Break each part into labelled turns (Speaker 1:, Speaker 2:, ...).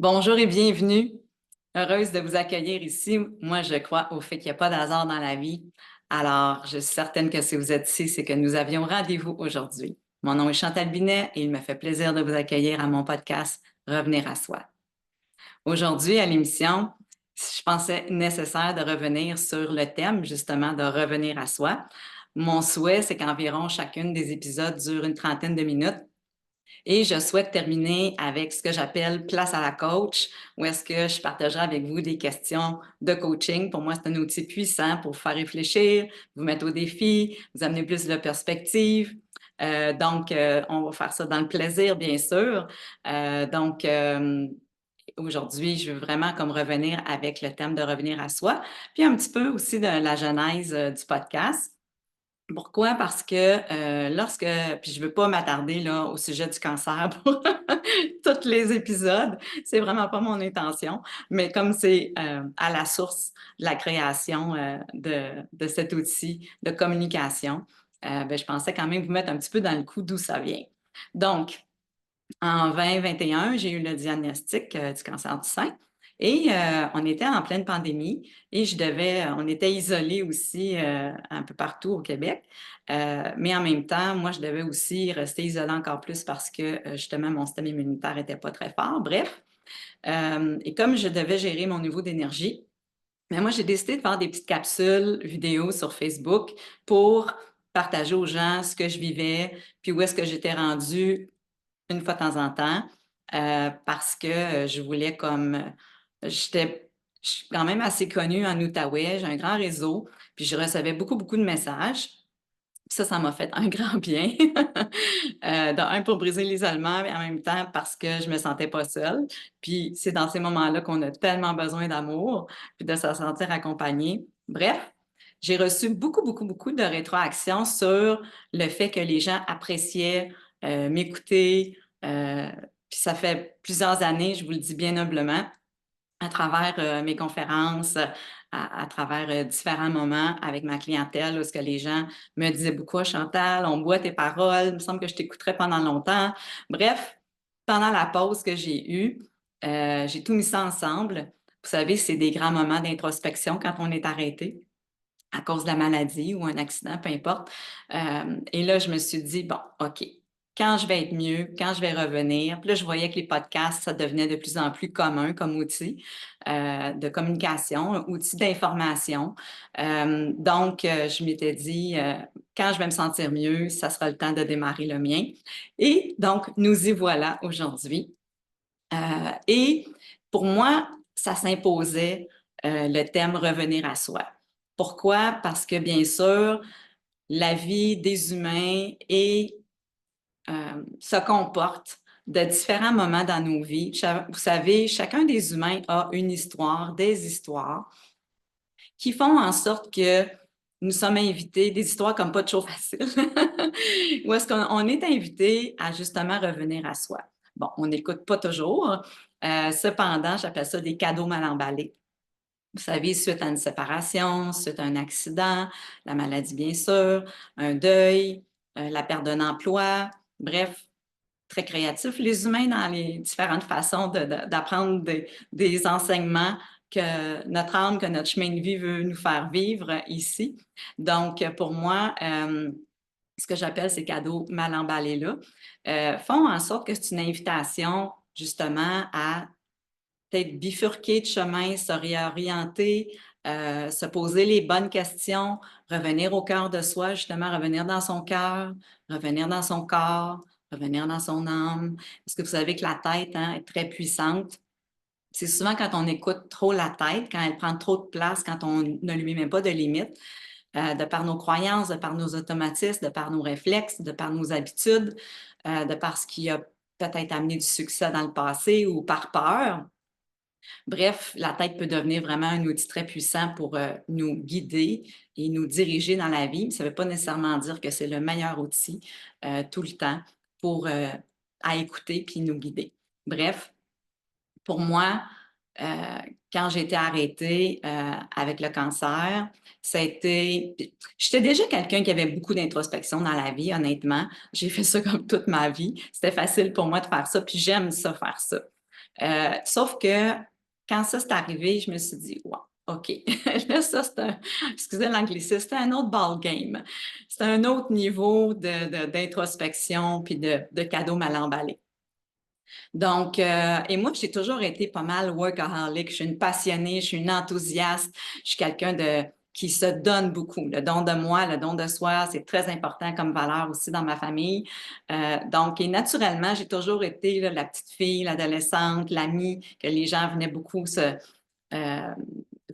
Speaker 1: Bonjour et bienvenue. Heureuse de vous accueillir ici. Moi, je crois au fait qu'il n'y a pas d'hasard dans la vie. Alors, je suis certaine que si vous êtes ici, c'est que nous avions rendez-vous aujourd'hui. Mon nom est Chantal Binet et il me fait plaisir de vous accueillir à mon podcast Revenir à soi. Aujourd'hui, à l'émission, je pensais nécessaire de revenir sur le thème, justement, de revenir à soi. Mon souhait, c'est qu'environ chacune des épisodes dure une trentaine de minutes. Et je souhaite terminer avec ce que j'appelle place à la coach, où est-ce que je partagerai avec vous des questions de coaching. Pour moi, c'est un outil puissant pour vous faire réfléchir, vous mettre au défi, vous amener plus de perspective. On va faire ça dans le plaisir, bien sûr. Aujourd'hui, je veux vraiment comme revenir avec le thème de revenir à soi, puis un petit peu aussi de la genèse du podcast. Pourquoi? Parce que puis je ne veux pas m'attarder là au sujet du cancer pour tous les épisodes, c'est vraiment pas mon intention, mais comme c'est à la source de la création de cet outil de communication, ben, je pensais quand même vous mettre un petit peu dans le coup d'où ça vient. Donc, en 2021, j'ai eu le diagnostic du cancer du sein et on était en pleine pandémie et on était isolés aussi un peu partout au Québec. Mais en même temps, moi, je devais aussi rester isolée encore plus parce que justement, mon système immunitaire n'était pas très fort. Bref, et comme je devais gérer mon niveau d'énergie, mais moi, j'ai décidé de faire des petites capsules vidéo sur Facebook pour partager aux gens ce que je vivais, puis où est-ce que j'étais rendue une fois de temps en temps, parce que je voulais je suis quand même assez connue en Outaouais, j'ai un grand réseau, puis je recevais beaucoup, beaucoup de messages. Ça m'a fait un grand bien. Pour briser l'isolement, mais en même temps parce que je me sentais pas seule. Puis c'est dans ces moments-là qu'on a tellement besoin d'amour, puis de se sentir accompagné. Bref, j'ai reçu beaucoup, beaucoup, beaucoup de rétroactions sur le fait que les gens appréciaient m'écouter. Puis ça fait plusieurs années, je vous le dis bien humblement, à travers mes conférences, à travers différents moments avec ma clientèle, où ce que les gens me disaient beaucoup: «Ah, Chantal, on boit tes paroles, il me semble que je t'écouterais pendant longtemps». Bref, pendant la pause que j'ai eue, j'ai tout mis ça ensemble. Vous savez, c'est des grands moments d'introspection quand on est arrêté à cause de la maladie ou un accident, peu importe. Et là, je me suis dit: «Bon, OK, quand je vais être mieux, quand je vais revenir». Puis là, je voyais que les podcasts, ça devenait de plus en plus commun comme outil de communication, un outil d'information. Je m'étais dit: «Quand je vais me sentir mieux, ça sera le temps de démarrer le mien». Et donc, nous y voilà aujourd'hui. Et pour moi, ça s'imposait, le thème «Revenir à soi». Pourquoi? Parce que bien sûr, la vie des humains se comporte de différents moments dans nos vies. Vous savez, chacun des humains a une histoire, des histoires qui font en sorte que nous sommes invités, des histoires comme pas toujours faciles, où est-ce qu'on est invité à justement revenir à soi. Bon, on n'écoute pas toujours. Cependant, j'appelle ça des cadeaux mal emballés. Vous savez, suite à une séparation, suite à un accident, la maladie bien sûr, un deuil, la perte d'un emploi, bref, très créatifs les humains dans les différentes façons d'apprendre des enseignements que notre âme, que notre chemin de vie veut nous faire vivre ici. Donc, pour moi, ce que j'appelle ces cadeaux mal emballés-là, font en sorte que c'est une invitation justement à peut-être bifurquer de chemin, se réorienter, se poser les bonnes questions, revenir au cœur de soi, justement, revenir dans son cœur, revenir dans son corps, revenir dans son âme. Parce que vous savez que la tête, hein, est très puissante. C'est souvent quand on écoute trop la tête, quand elle prend trop de place, quand on ne lui met pas de limite, de par nos croyances, de par nos automatismes, de par nos réflexes, de par nos habitudes, de par ce qui a peut-être amené du succès dans le passé ou par peur. Bref, la tête peut devenir vraiment un outil très puissant pour nous guider et nous diriger dans la vie. Ça ne veut pas nécessairement dire que c'est le meilleur outil tout le temps pour à écouter puis nous guider. Bref, pour moi, euh, quand j'ai été arrêtée avec le cancer, j'étais déjà quelqu'un qui avait beaucoup d'introspection dans la vie, honnêtement. J'ai fait ça comme toute ma vie. C'était facile pour moi de faire ça, puis j'aime ça faire ça. Sauf que quand ça s'est arrivé, je me suis dit, wow, OK, là, ça, excusez l'anglicisme, c'est un autre ball game. C'est un autre niveau d'introspection puis de cadeaux mal emballés. Donc, et moi, j'ai toujours été pas mal workaholic. Je suis une passionnée, je suis une enthousiaste, je suis quelqu'un qui se donne beaucoup. Le don de moi, le don de soi, c'est très important comme valeur aussi dans ma famille. Donc, et naturellement, j'ai toujours été là, la petite fille, l'adolescente, l'amie, que les gens venaient beaucoup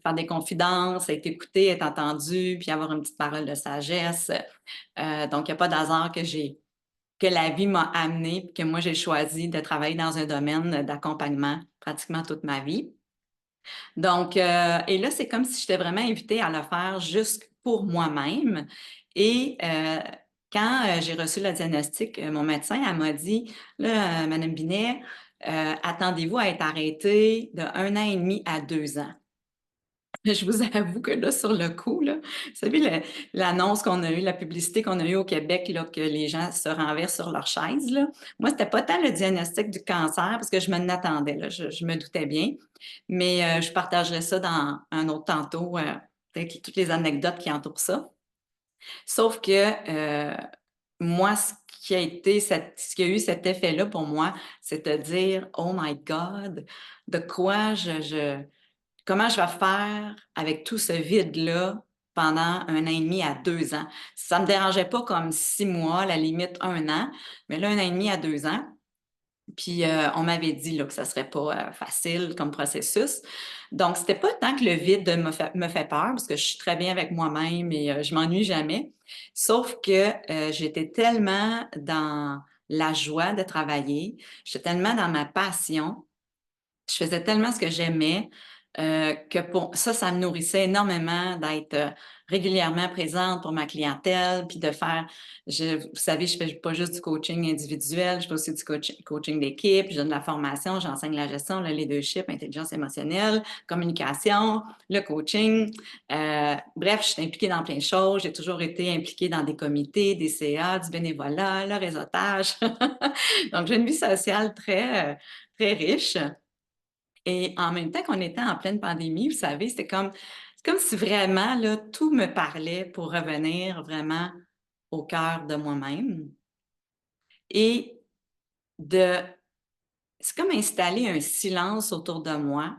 Speaker 1: faire des confidences, être écoutée, être entendue, puis avoir une petite parole de sagesse. Donc, il n'y a pas d'hasard que la vie m'a amenée, que moi, j'ai choisi de travailler dans un domaine d'accompagnement pratiquement toute ma vie. Donc, et là, c'est comme si j'étais vraiment invitée à le faire juste pour moi-même. Et quand j'ai reçu le diagnostic, mon médecin, elle m'a dit, là, Madame Binet, attendez-vous à être arrêtée de 1 an et demi à 2 ans. Je vous avoue que là, sur le coup, là, vous savez, l'annonce qu'on a eue, la publicité qu'on a eue au Québec, là, que les gens se renversent sur leur chaise, là. Moi, c'était pas tant le diagnostic du cancer, parce que je m'en attendais, là, je me doutais bien. Mais je partagerai ça dans un autre tantôt, peut-être toutes les anecdotes qui entourent ça. Sauf que moi, ce qui a eu cet effet-là pour moi, c'est de dire, oh my God, de quoi comment je vais faire avec tout ce vide-là pendant 1 an et demi à 2 ans? Ça ne me dérangeait pas comme 6 mois, à la limite 1 an, mais là, 1 an et demi à 2 ans. Puis on m'avait dit là, que ça ne serait pas facile comme processus. Donc, c'était pas tant que le vide me fait peur, parce que je suis très bien avec moi-même et je m'ennuie jamais. Sauf que j'étais tellement dans la joie de travailler, j'étais tellement dans ma passion, je faisais tellement ce que j'aimais que pour ça me nourrissait énormément d'être régulièrement présente pour ma clientèle, puis de faire, vous savez, je fais pas juste du coaching individuel, je fais aussi du coaching d'équipe, je donne de la formation, j'enseigne la gestion, le leadership, intelligence émotionnelle, communication, le coaching. Bref, je suis impliquée dans plein de choses. J'ai toujours été impliquée dans des comités, des CA, du bénévolat, le réseautage. Donc, j'ai une vie sociale très riche. Et en même temps qu'on était en pleine pandémie, vous savez, c'est comme si vraiment là, tout me parlait pour revenir vraiment au cœur de moi-même et de, c'est comme installer un silence autour de moi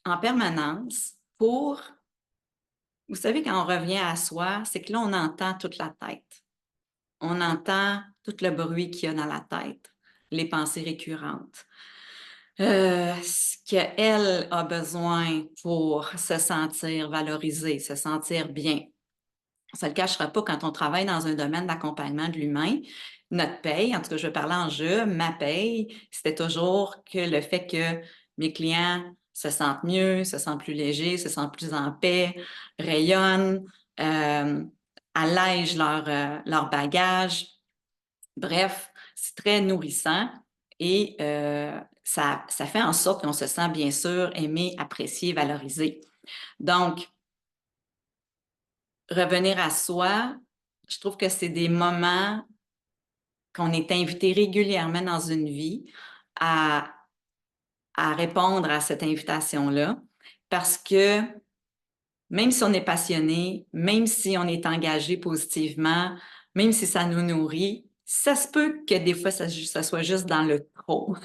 Speaker 1: en permanence pour, vous savez, quand on revient à soi, c'est que là, on entend toute la tête. On entend tout le bruit qu'il y a dans la tête, les pensées récurrentes. Ce qu'elle a besoin pour se sentir valorisée, se sentir bien. Ça ne le cachera pas quand on travaille dans un domaine d'accompagnement de l'humain. Notre paye, en tout cas, je vais parler en jeu, ma paye, c'était toujours que le fait que mes clients se sentent mieux, se sentent plus légers, se sentent plus en paix, rayonnent, allègent leur bagage. Bref, c'est très nourrissant et ça fait en sorte qu'on se sent bien sûr aimé, apprécié, valorisé. Donc, revenir à soi, je trouve que c'est des moments qu'on est invité régulièrement dans une vie à, à répondre à cette invitation-là parce que même si on est passionné, même si on est engagé positivement, même si ça nous nourrit, ça se peut que des fois, ça soit juste dans le trop.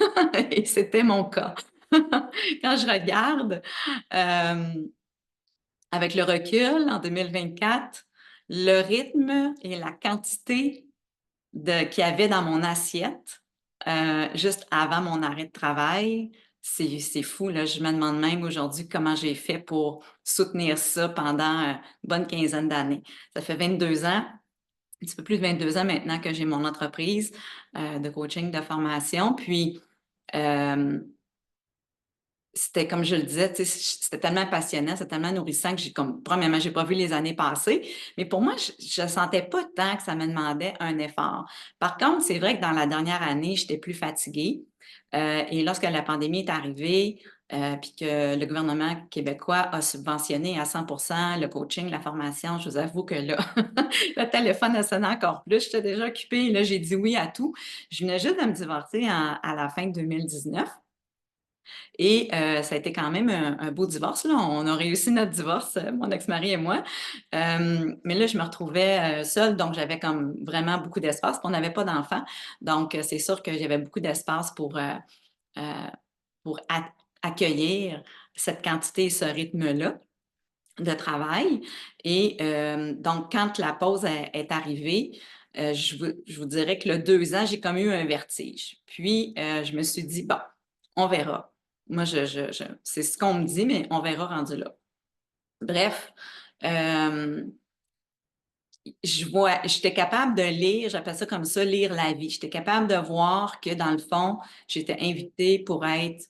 Speaker 1: Et c'était mon cas. Quand je regarde, euh, avec le recul, en 2024, le rythme et la quantité qu'il y avait dans mon assiette, juste avant mon arrêt de travail, c'est fou, là. Je me demande même aujourd'hui comment j'ai fait pour soutenir ça pendant une bonne quinzaine d'années. Ça fait 22 ans, un petit peu plus de 22 ans maintenant que j'ai mon entreprise de coaching, de formation. Puis, c'était comme je le disais, c'était tellement passionnant, c'était tellement nourrissant que premièrement, j'ai pas vu les années passer, mais pour moi, je sentais pas tant que ça me demandait un effort. Par contre, c'est vrai que dans la dernière année, j'étais plus fatiguée. Et lorsque la pandémie est arrivée, puis que le gouvernement québécois a subventionné à 100% le coaching, la formation, je vous avoue que là, le téléphone a sonné encore plus. J'étais déjà occupée, là, j'ai dit oui à tout. Je venais juste de me divorcer à la fin de 2019. Et ça a été quand même un beau divorce, là. On a réussi notre divorce, mon ex-mari et moi. Mais là, je me retrouvais seule, donc j'avais comme vraiment beaucoup d'espace. Puis on n'avait pas d'enfants. Donc, c'est sûr que j'avais beaucoup d'espace euh, pour accueillir cette quantité et ce rythme-là de travail. Et donc, quand la pause est arrivée, je vous dirais que le 2 ans, j'ai comme eu un vertige. Puis, je me suis dit, bon, on verra. Moi, c'est ce qu'on me dit, mais on verra rendu là. Bref, euh, j'étais capable de lire, j'appelle ça comme ça, lire la vie. J'étais capable de voir que, dans le fond, j'étais invitée pour être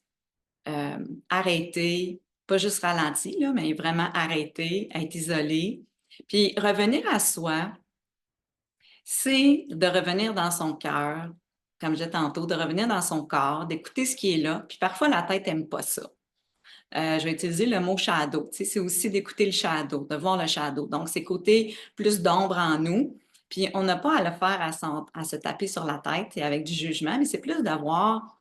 Speaker 1: euh, arrêtée, pas juste ralentie, là, mais vraiment arrêtée, être isolée. Puis revenir à soi, c'est de revenir dans son cœur, comme je disais tantôt, de revenir dans son corps, d'écouter ce qui est là. Puis parfois, la tête n'aime pas ça. Je vais utiliser le mot shadow. Tu sais, c'est aussi d'écouter le shadow, de voir le shadow. Donc, c'est côté plus d'ombre en nous. Puis, on n'a pas à le faire à se taper sur la tête et avec du jugement, mais c'est plus d'avoir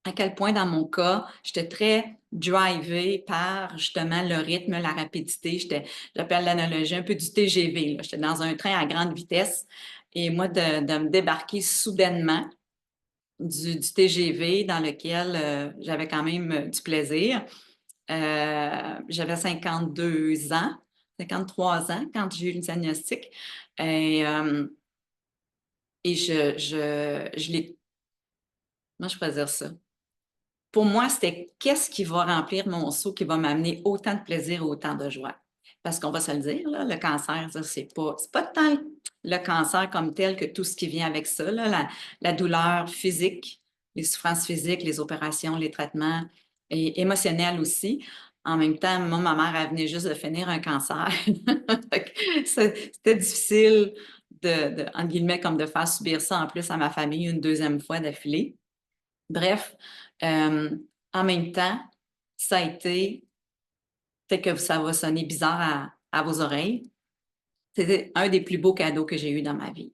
Speaker 1: à quel point, dans mon cas, j'étais très drivée par justement le rythme, la rapidité. J'appelle l'analogie un peu du TGV, là. J'étais dans un train à grande vitesse et moi, de me débarquer soudainement du TGV dans lequel j'avais quand même du plaisir. J'avais 52 ans, 53 ans quand j'ai eu le diagnostic. Et, euh, et je l'ai. Comment je pourrais dire ça? Pour moi, c'était qu'est-ce qui va remplir mon seau, qui va m'amener autant de plaisir, autant de joie. Parce qu'on va se le dire, là, le cancer, ça, c'est pas tant le cancer comme tel que tout ce qui vient avec ça, là, la douleur physique, les souffrances physiques, les opérations, les traitements, et émotionnels aussi. En même temps, moi, ma mère, elle venait juste de finir un cancer. Fait que c'était difficile entre guillemets, comme de faire subir ça en plus à ma famille une deuxième fois d'affilée. Bref, euh, en même temps, ça a été, peut-être que ça va sonner bizarre à vos oreilles, c'était un des plus beaux cadeaux que j'ai eu dans ma vie.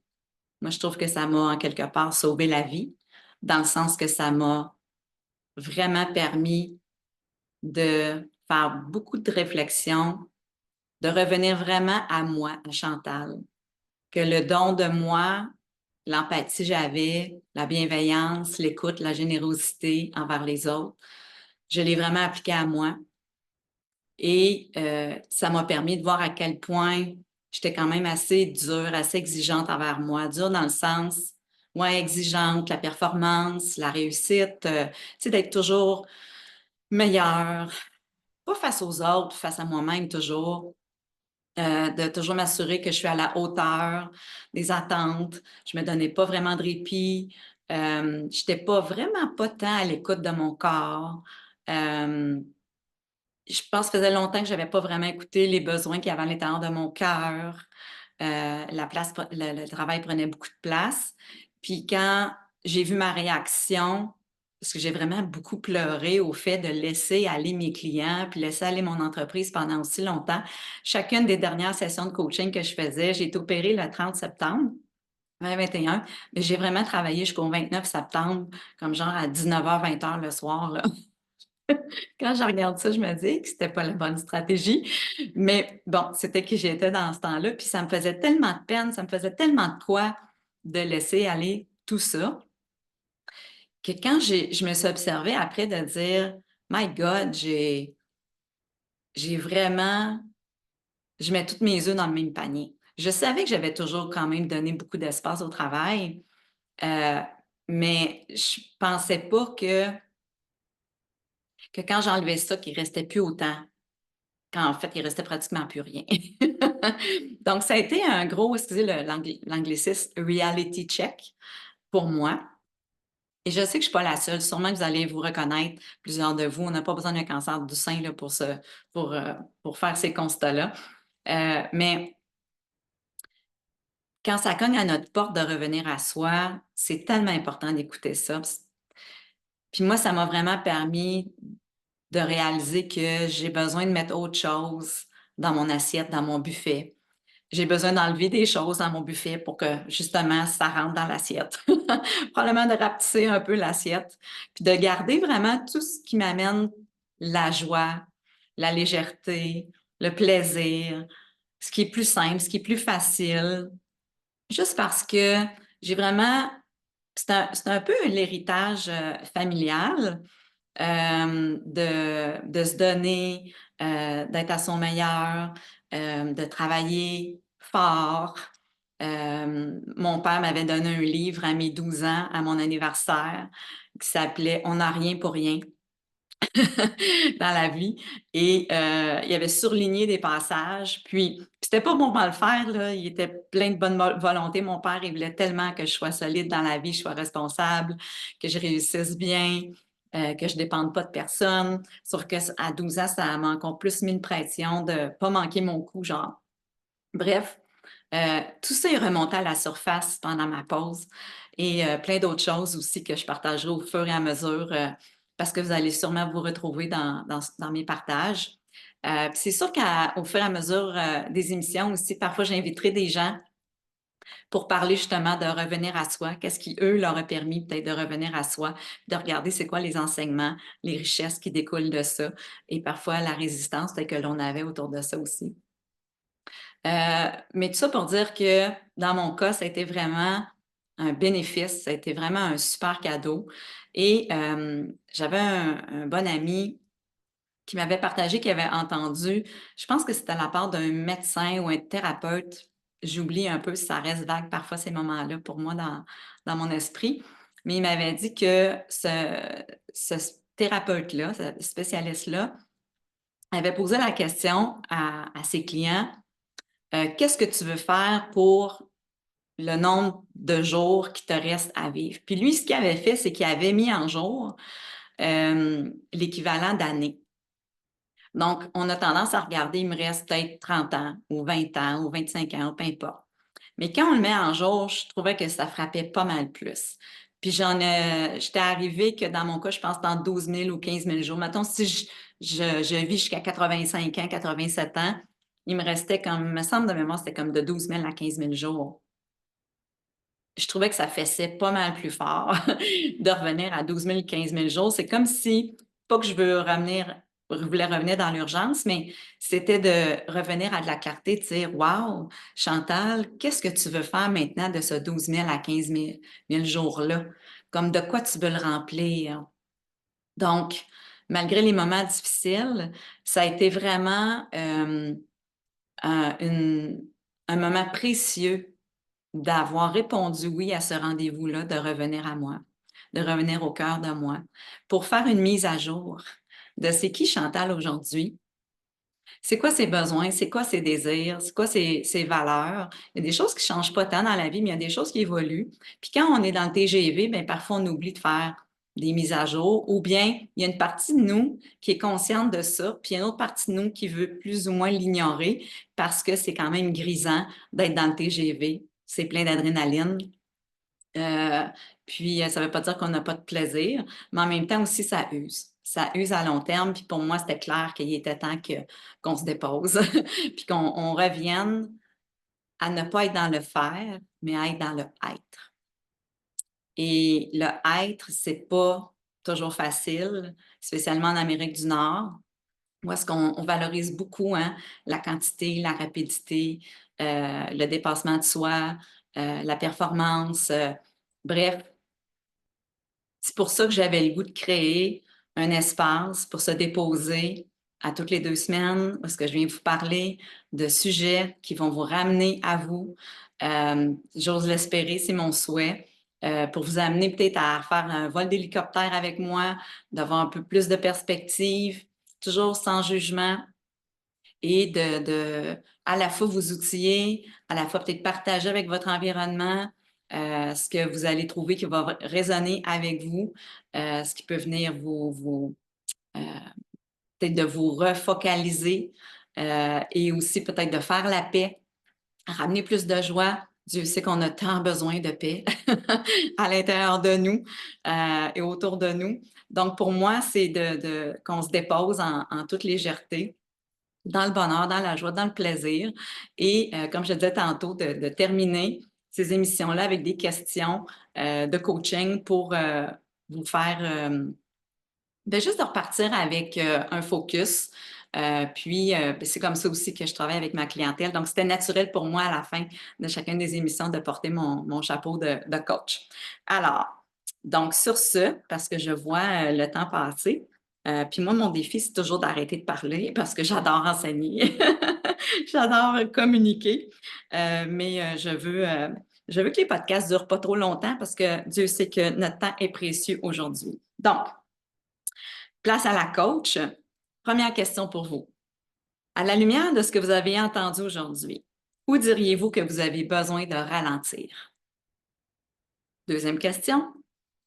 Speaker 1: Moi, je trouve que ça m'a en quelque part sauvé la vie, dans le sens que ça m'a vraiment permis de faire beaucoup de réflexions, de revenir vraiment à moi, à Chantal, que le don de moi, l'empathie que j'avais, la bienveillance, l'écoute, la générosité envers les autres, je l'ai vraiment appliqué à moi. Et ça m'a permis de voir à quel point j'étais quand même assez dure, assez exigeante envers moi. Dure dans le sens, ouais, exigeante, la performance, la réussite, tu sais, d'être toujours meilleure, pas face aux autres, face à moi-même toujours. De toujours m'assurer que je suis à la hauteur des attentes. Je me donnais pas vraiment de répit. J'étais pas vraiment pas tant à l'écoute de mon corps. Euh, je pense que ça faisait longtemps que j'avais pas vraiment écouté les besoins qu'il y avait à l'intérieur de mon cœur. Le travail prenait beaucoup de place. Puis quand j'ai vu ma réaction, parce que j'ai vraiment beaucoup pleuré au fait de laisser aller mes clients, puis laisser aller mon entreprise pendant aussi longtemps. Chacune des dernières sessions de coaching que je faisais, j'ai été opérée le 30 septembre 2021, mais j'ai vraiment travaillé jusqu'au 29 septembre, comme genre à 19h, 20h le soir, là. Quand je regarde ça, je me dis que c'était pas la bonne stratégie. Mais bon, c'était qui j'étais dans ce temps-là. Puis ça me faisait tellement de peine, ça me faisait tellement de quoi de laisser aller tout ça, que quand je me suis observée après de dire, My God, j'ai vraiment, je mets tous mes œufs dans le même panier. Je savais que j'avais toujours quand même donné beaucoup d'espace au travail, euh, mais je pensais pas que quand j'enlevais ça, qu'il restait plus autant. Quand en fait, il restait pratiquement plus rien. Donc, ça a été un gros, excusez l'anglicisme, reality check pour moi. Et je sais que je ne suis pas la seule. Sûrement que vous allez vous reconnaître, plusieurs de vous. On n'a pas besoin d'un cancer du sein là, pour, euh, pour faire ces constats-là. Mais quand ça cogne à notre porte de revenir à soi, c'est tellement important d'écouter ça. Puis moi, ça m'a vraiment permis de réaliser que j'ai besoin de mettre autre chose dans mon assiette, dans mon buffet. j'ai besoin d'enlever des choses dans mon buffet pour que, justement, ça rentre dans l'assiette. Probablement de rapetisser un peu l'assiette, puis de garder vraiment tout ce qui m'amène la joie, la légèreté, le plaisir, ce qui est plus simple, ce qui est plus facile, juste parce que j'ai vraiment c'est un peu l'héritage, familial, de se donner, d'être à son meilleur, de travailler fort. Mon père m'avait donné un livre à mes 12 ans, à mon anniversaire, qui s'appelait «On n'a rien pour rien» dans la vie et il avait surligné des passages, puis c'était pas pour mal faire, là, il était plein de bonne volonté. Mon père, il voulait tellement que je sois solide dans la vie, je sois responsable, que je réussisse bien, que je dépende pas de personne. Sauf qu'à 12 ans, ça m'a encore plus mis une pression de pas manquer mon coup, genre. Bref, tout ça est remonté à la surface pendant ma pause et plein d'autres choses aussi que je partagerai au fur et à mesure, parce que vous allez sûrement vous retrouver dans mes partages. Puis c'est sûr qu'au fur et à mesure, des émissions aussi, parfois j'inviterai des gens pour parler justement de revenir à soi. Qu'est-ce qui, eux, leur a permis peut-être de revenir à soi, de regarder c'est quoi les enseignements, les richesses qui découlent de ça et parfois la résistance peut-être que l'on avait autour de ça aussi. Mais tout ça pour dire que dans mon cas, ça a été vraiment un bénéfice, ça a été vraiment un super cadeau et j'avais un bon ami qui m'avait partagé, qui avait entendu, je pense que c'était à la part d'un médecin ou un thérapeute, j'oublie un peu si ça reste vague parfois ces moments-là pour moi dans mon esprit, mais il m'avait dit que ce thérapeute-là, ce spécialiste-là, avait posé la question à ses clients, qu'est-ce que tu veux faire pour le nombre de jours qui te reste à vivre? Puis lui, ce qu'il avait fait, c'est qu'il avait mis en jour l'équivalent d'années. Donc, on a tendance à regarder, il me reste peut-être 30 ans ou 20 ans ou 25 ans, peu importe. Mais quand on le met en jour, je trouvais que ça frappait pas mal plus. Puis j'étais arrivée que dans mon cas, je pense dans 12 000 ou 15 000 jours. Mettons, si je vis jusqu'à 85 ans, 87 ans, il me restait comme, il me semble de mémoire, c'était comme de 12 000 à 15 000 jours. Je trouvais que ça fessait pas mal plus fort de revenir à 12 000, 15 000 jours. C'est comme si, pas que je voulais revenir dans l'urgence, mais c'était de revenir à de la clarté, de dire, wow, Chantal, qu'est-ce que tu veux faire maintenant de ce 12 000 à 15 000 jours-là? Comme de quoi tu veux le remplir? Donc, malgré les moments difficiles, ça a été vraiment un, un moment précieux d'avoir répondu oui à ce rendez-vous-là, de revenir à moi, de revenir au cœur de moi, pour faire une mise à jour de c'est qui Chantal aujourd'hui, c'est quoi ses besoins, c'est quoi ses désirs, c'est quoi ses valeurs. Il y a des choses qui ne changent pas tant dans la vie, mais il y a des choses qui évoluent. Puis quand on est dans le TGV, bien, parfois on oublie de faire des mises à jour, ou bien il y a une partie de nous qui est consciente de ça, puis il y a une autre partie de nous qui veut plus ou moins l'ignorer parce que c'est quand même grisant d'être dans le TGV. C'est plein d'adrénaline. Euh, puis, ça ne veut pas dire qu'on n'a pas de plaisir, mais en même temps aussi, ça use. Ça use à long terme. Puis pour moi, c'était clair qu'il était temps qu'on se dépose, puis qu'on revienne à ne pas être dans le faire, mais à être dans le être. Et le être, c'est pas toujours facile, spécialement en Amérique du Nord, où est-ce qu'on valorise beaucoup hein, la quantité, la rapidité, le dépassement de soi, la performance. Bref, c'est pour ça que j'avais le goût de créer un espace pour se déposer à toutes les 2 semaines, parce que je viens vous parler de sujets qui vont vous ramener à vous. J'ose l'espérer, c'est mon souhait, pour vous amener peut-être à faire un vol d'hélicoptère avec moi, d'avoir un peu plus de perspective, toujours sans jugement, et à la fois vous outiller, à la fois peut-être partager avec votre environnement ce que vous allez trouver qui va résonner avec vous, ce qui peut venir euh, peut-être de vous refocaliser et aussi peut-être de faire la paix, ramener plus de joie. Dieu sait qu'on a tant besoin de paix à l'intérieur de nous et autour de nous. Donc, pour moi, c'est qu'on se dépose en toute légèreté dans le bonheur, dans la joie, dans le plaisir. Et comme je disais tantôt, de terminer ces émissions-là avec des questions de coaching pour vous faire juste de repartir avec un focus. Puis, c'est comme ça aussi que je travaille avec ma clientèle. Donc, c'était naturel pour moi à la fin de chacune des émissions de porter mon chapeau de coach. Alors, donc sur ce, parce que je vois le temps passer, puis moi, mon défi, c'est toujours d'arrêter de parler parce que j'adore enseigner. J'adore communiquer, mais je veux que les podcasts durent pas trop longtemps parce que Dieu sait que notre temps est précieux aujourd'hui. Donc, place à la coach. Première question pour vous. À la lumière de ce que vous avez entendu aujourd'hui, où diriez-vous que vous avez besoin de ralentir? Deuxième question.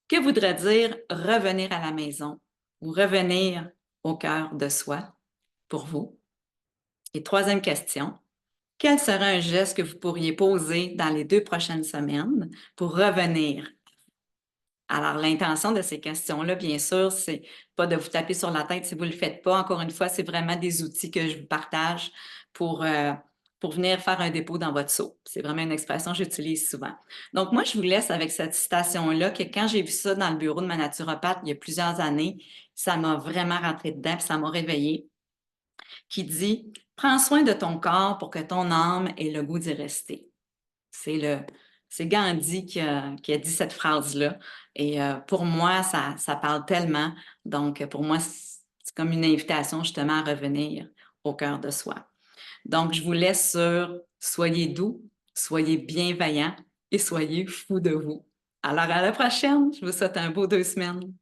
Speaker 1: Que voudrait dire revenir à la maison ou revenir au cœur de soi pour vous? Et troisième question. Quel serait un geste que vous pourriez poser dans les 2 prochaines semaines pour revenir? Alors, l'intention de ces questions-là, bien sûr, c'est pas de vous taper sur la tête si vous ne le faites pas. Encore une fois, c'est vraiment des outils que je vous partage pour, euh, pour venir faire un dépôt dans votre seau. C'est vraiment une expression que j'utilise souvent. Donc, moi, je vous laisse avec cette citation-là que quand j'ai vu ça dans le bureau de ma naturopathe il y a plusieurs années, ça m'a vraiment rentré dedans, puis ça m'a réveillée, qui dit « Prends soin de ton corps pour que ton âme ait le goût d'y rester ». C'est Gandhi qui a dit cette phrase-là. Et pour moi, ça parle tellement. Donc, pour moi, c'est comme une invitation justement à revenir au cœur de soi. Donc, je vous laisse sur soyez doux, soyez bienveillants et soyez fous de vous. Alors, à la prochaine. Je vous souhaite un beau 2 semaines.